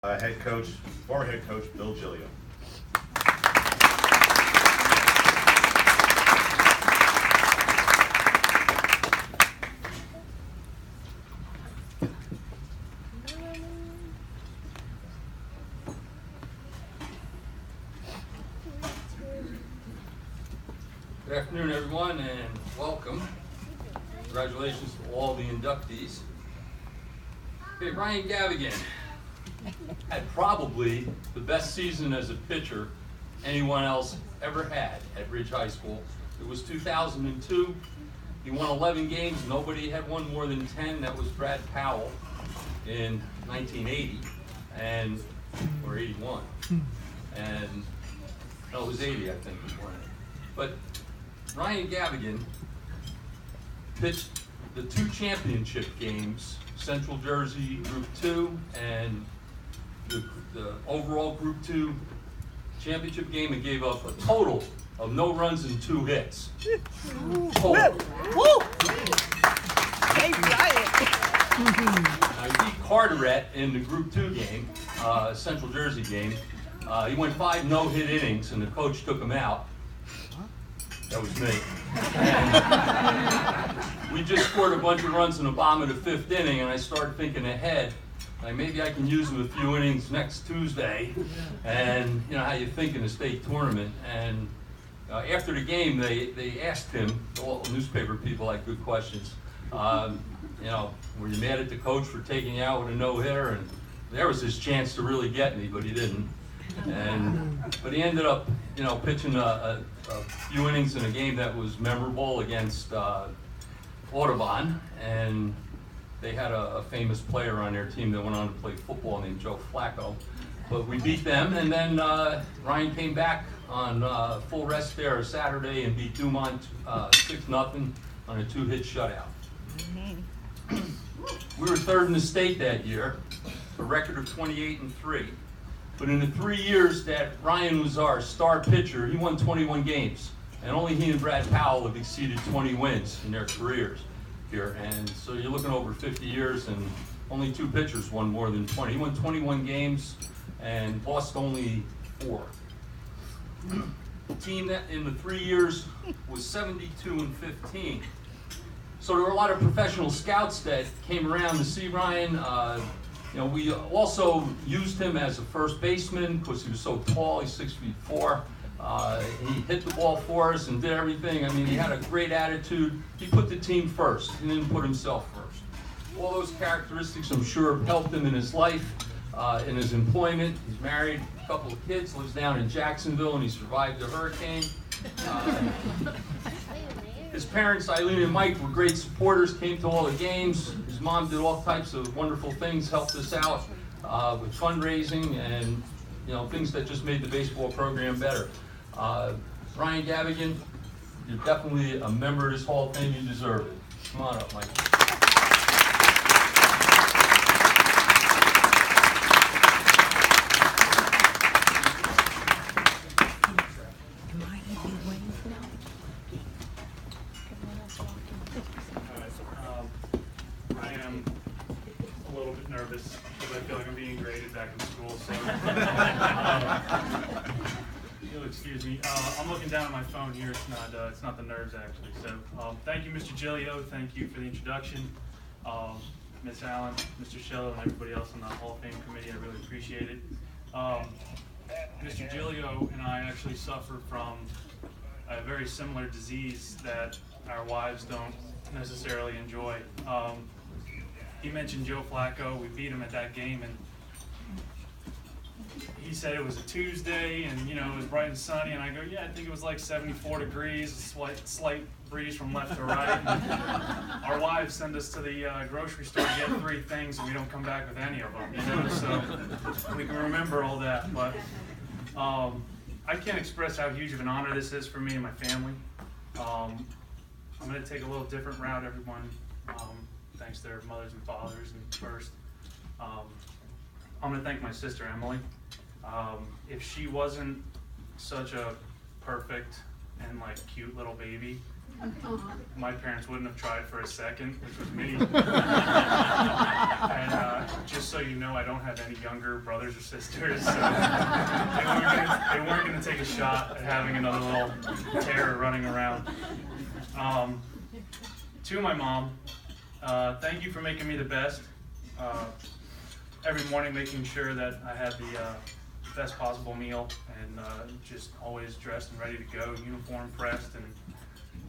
Former head coach Bill Gilio. Good afternoon, everyone, and welcome. Congratulations to all the inductees. Okay, Ryan Gavagan had probably the best season as a pitcher anyone else ever had at Ridge High School. It was 2002. He won 11 games. Nobody had won more than 10. That was Brad Powell in 1980 or 81. And no, it was 80, I think, he won it. But Ryan Gavagan pitched the 2 championship games, Central Jersey Group 2 and the overall Group 2 championship game, and gave up a total of no runs and 2 hits. Total. Woo! Hey, Ryan. He beat Carteret in the Group 2 game, Central Jersey game. He went 5 no-hit innings, and the coach took him out. That was me. And we just scored a bunch of runs in the bottom of the 5th inning, and I started thinking ahead. Like, maybe I can use him a few innings next Tuesday, and you know how you think in the state tournament. And after the game, they asked him, all newspaper people had good questions. You know, were you mad at the coach for taking you out with a no-hitter? And there was his chance to really get me, but he didn't. But he ended up, you know, pitching a few innings in a game that was memorable against Audubon, and they had a famous player on their team that went on to play football named Joe Flacco. But we beat them, and then Ryan came back on full rest there Saturday and beat Dumont 6-0 on a 2-hit shutout. We were 3rd in the state that year, a record of 28-3. But in the 3 years that Ryan was our star pitcher, he won 21 games. And only he and Brad Powell have exceeded 20 wins in their careers here. And so you're looking over 50 years, and only 2 pitchers won more than 20. He won 21 games and lost only 4. The team that in the 3 years was 72-15. So there were a lot of professional scouts that came around to see Ryan. You know, we also used him as a first baseman because he was so tall. He's 6'4". He hit the ball for us and did everything. I mean, he had a great attitude. He put the team first. He didn't put himself first. All those characteristics, I'm sure, helped him in his life, in his employment. He's married, a couple of kids, lives down in Jacksonville, and he survived the hurricane. His parents, Eileen and Mike, were great supporters, came to all the games. His mom did all types of wonderful things, helped us out with fundraising and, you know, things that just made the baseball program better. Ryan Gavagan, you're definitely a member of this Hall of Fame. You deserve it. Come on up, Mike. I am a little bit nervous because I feel like I'm being graded back in school. So you'll excuse me. I'm looking down at my phone here. It's not the nerves actually. So thank you, Mr. Gilio. Thank you for the introduction. Ms. Allen, Mr. Shello, and everybody else on the Hall of Fame committee. I really appreciate it. Mr. Gilio and I actually suffer from a very similar disease that our wives don't necessarily enjoy. He mentioned Joe Flacco. We beat him at that game, and he said it was a Tuesday, and you know it was bright and sunny. And I go, yeah, I think it was like 74 degrees, a slight breeze from left to right. And our wives send us to the grocery store to get 3 things, and we don't come back with any of them. You know, so we can remember all that. But I can't express how huge of an honor this is for me and my family. I'm going to take a little different route, everyone. Thanks to their mothers and fathers. And first, I'm going to thank my sister Emily. If she wasn't such a perfect and like cute little baby, My parents wouldn't have tried for a second, which was me. And just so you know, I don't have any younger brothers or sisters, so they weren't gonna take a shot at having another little terror running around. To my mom, thank you for making me the best. Every morning making sure that I had the best possible meal and just always dressed and ready to go, uniform pressed and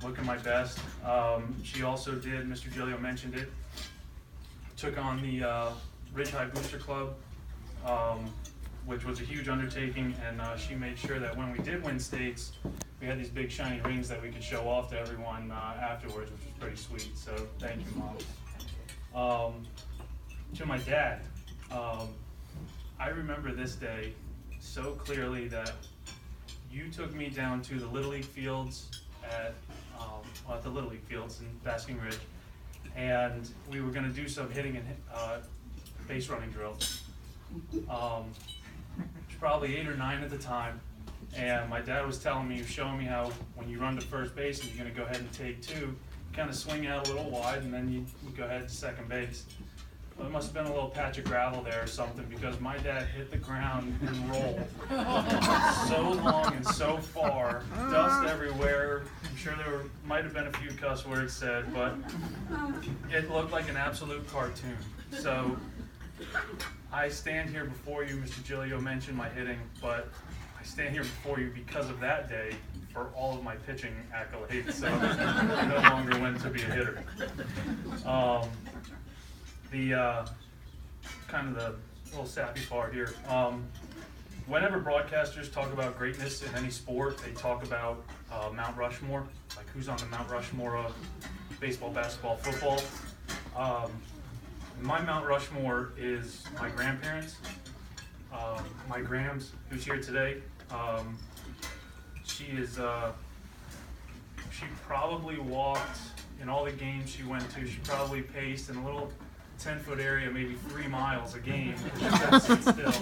looking my best. She also did, Mr. Giglio mentioned it, took on the Ridge High Booster Club, which was a huge undertaking, and she made sure that when we did win states, we had these big shiny rings that we could show off to everyone afterwards, which was pretty sweet, so thank you, Mom. To my dad, I remember this day so clearly that you took me down to the Little League fields at the Little League fields in Basking Ridge, and we were going to do some hitting and base running drills. Probably 8 or 9 at the time, and my dad was telling me, he was showing me how when you run to first base and you're going to go ahead and take 2, you kind of swing out a little wide and then you go ahead to second base. Well, there must have been a little patch of gravel there or something, because my dad hit the ground and rolled so long and so far, dust everywhere. I'm sure there might have been a few cuss words said, but it looked like an absolute cartoon. So I stand here before you, Mr. Giglio mentioned my hitting, but I stand here before you because of that day for all of my pitching accolades, so I no longer went to be a hitter. Kind of the little sappy part here. Whenever broadcasters talk about greatness in any sport, they talk about Mount Rushmore, like who's on the Mount Rushmore of baseball, basketball, football. My Mount Rushmore is my grandparents, my Grams, who's here today. She probably walked in all the games she went to. She probably paced in a little 10-foot area, maybe 3 miles a game. She couldn't sit still,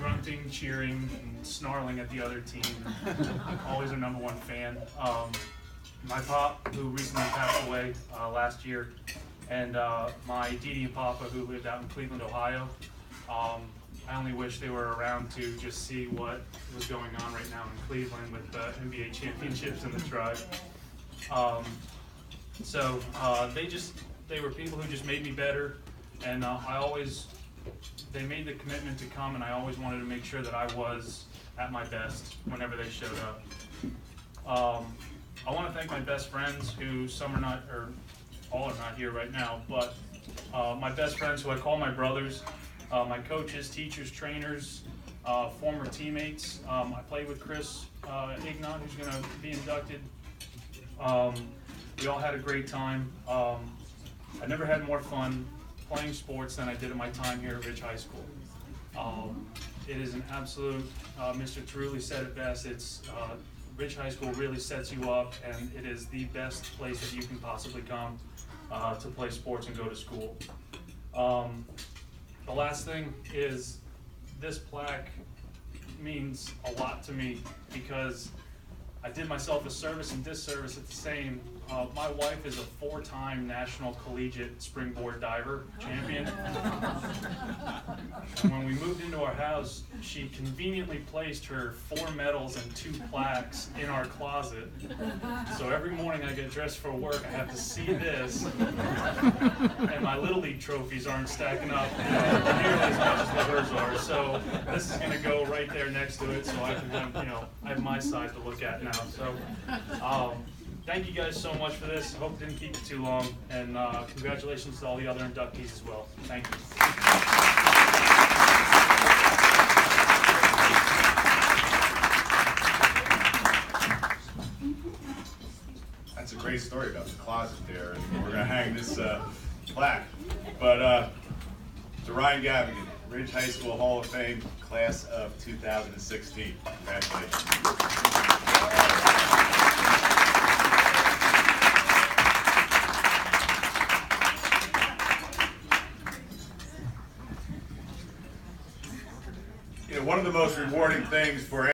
grunting, cheering, and snarling at the other team. Always a #1 fan. My pop, who recently passed away last year, and my Dee and Papa, who lived out in Cleveland, Ohio. I only wish they were around to just see what was going on right now in Cleveland with the NBA championships in the tribe. They were people who just made me better, and they made the commitment to come, and I always wanted to make sure that I was at my best whenever they showed up. I want to thank my best friends, who some are not, or all are not here right now, but my best friends who I call my brothers, my coaches, teachers, trainers, former teammates. I played with Chris Ignon, who's going to be inducted. We all had a great time. I never had more fun playing sports than I did at my time here at Ridge High School. It is an absolute, Mr. Tarulli said it best, Ridge High School really sets you up, and it is the best place that you can possibly come to play sports and go to school. The last thing is, this plaque means a lot to me, because I did myself a service and disservice at the same. My wife is a 4-time national collegiate springboard diver champion. And when we moved into our house, she conveniently placed her 4 medals and 2 plaques in our closet. So every morning I get dressed for work, I have to see this, and my Little League trophies aren't stacking up nearly as much as what hers are. So this is going to go right there next to it, so I can, I have my side to look at now. So thank you guys so much for this. I hope it didn't keep it too long, and congratulations to all the other inductees as well. Thank you. That's a great story about the closet there, and we're going to hang this plaque. But to Ryan Gavagan, Ridge High School Hall of Fame, class of 2016. Congratulations. One of the most rewarding things for